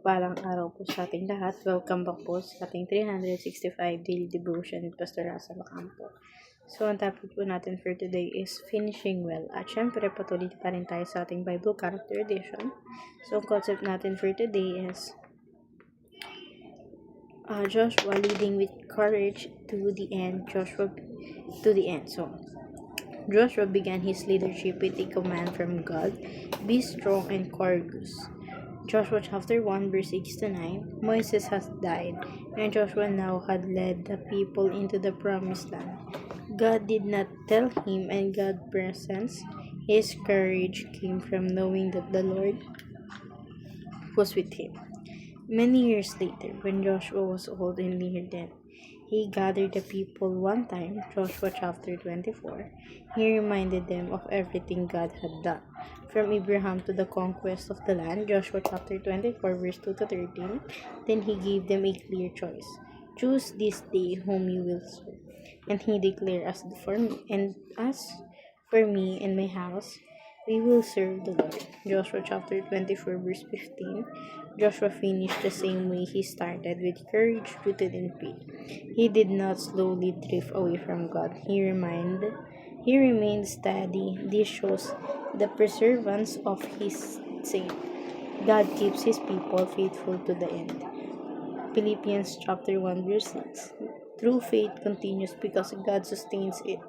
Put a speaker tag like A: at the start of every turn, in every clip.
A: Mapagpalang araw po sa ating lahat. Welcome back po sa ating 365 Daily Devotion with Pastor Asa Macampo. So, ang topic po natin for today is finishing well. At syempre, patuloy pa rin tayo sa ating Bible Character Edition. So, ang concept natin for today is Joshua leading with courage to the end. Joshua began his leadership with a command from God, be strong and courageous. Joshua chapter 1 verse 6 to 9, Moses has died, and Joshua now had led the people into the promised land. God did not tell him, and God's presence, his courage came from knowing that the Lord was with him. Many years later, when Joshua was old and near death, he gathered the people one time, Joshua chapter 24. He reminded them of everything God had done. From Abraham to the conquest of the land, Joshua chapter 24 verse 2 to 13. Then he gave them a clear choice. Choose this day whom you will serve. And he declared, as for me and my house, we will serve the Lord. Joshua chapter 24 verse 15. Joshua finished the same way he started, with courage rooted in faith. He did not slowly drift away from God. He remained steady. This shows the perseverance of his saint. God keeps his people faithful to the end. Philippians chapter 1 verse 6. True faith continues because God sustains it.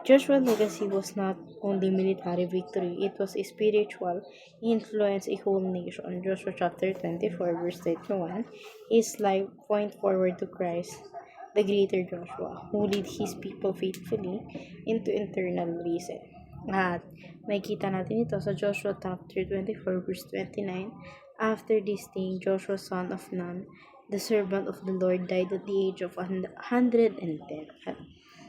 A: Joshua's legacy was not only military victory, it was a spiritual influence a whole nation. Joshua chapter 24 verse 31. His life point forward to Christ, the greater Joshua, who led his people faithfully into eternal reset. At makita natin ito sa Joshua chapter 24 verse 29. After this thing, Joshua son of Nun, the servant of the Lord, died at the age of 110.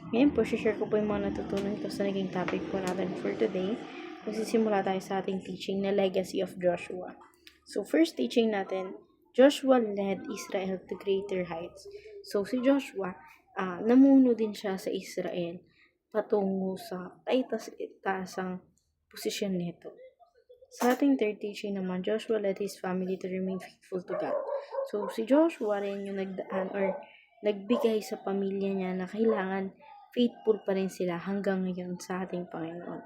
A: Ngayon po, share ko po yung mga natutunan ko sa naging topic po natin for today. Magsisimula tayo sa ating teaching na Legacy of Joshua. So, first teaching natin, Joshua led Israel to greater heights. So, si Joshua, namuno din siya sa Israel patungo sa taas-taasang posisyon nito. Sa ating third teaching naman, Joshua led his family to remain faithful to God. So, si Joshua rin yung nagbigay sa pamilya niya na kailangan faithful pa rin sila hanggang ngayon sa ating Panginoon.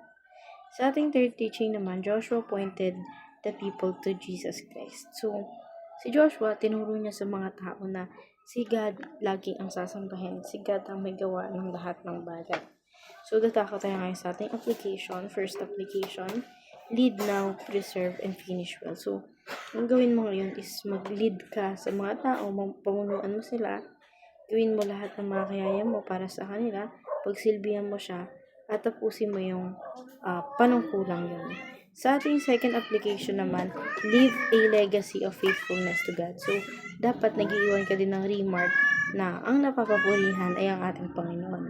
A: Sa ating third teaching naman, Joshua pointed the people to Jesus Christ. So, si Joshua, tinuro niya sa mga tao na si God laging ang sasambahin. Si God ang may gawa ng lahat ng bagay. So, tatako tayo ngayon sa ating application. First application, lead now, preserve, and finish well. So, ang gawin mo ngayon is mag-lead ka sa mga tao, pamunuan mo sila, gawin mo lahat ng mga kayaya mo para sa kanila, pagsilbihan mo siya, at tapusin mo yung panungkulang yun. Sa ating second application naman, leave a legacy of faithfulness to God. So, dapat nag-iiwan ka din ng remark na ang napapapurihan ay ang ating Panginoon.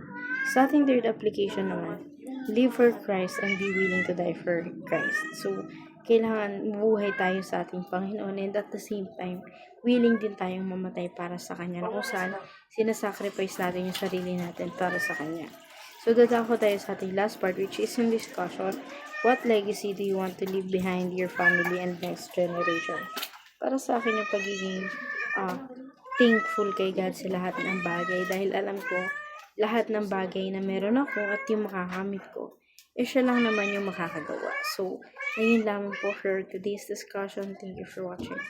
A: Sa ating third application naman, live for Christ and be willing to die for Christ. So, kailangan buhay tayo sa ating Panginoon, and at the same time, willing din tayong mamatay para sa Kanya, na kung saan sinasacrifice natin yung sarili natin para sa Kanya. So, dadako tayo sa ating last part, which is in discussion, what legacy do you want to leave behind your family and next generation? Para sa akin yung pagiging thankful kay God sa lahat ng bagay, dahil alam ko, lahat ng bagay na meron ako at yung makakamit ko, siya lang naman yung makakagawa. So, ngayon lamang po for today's discussion. Thank you for watching.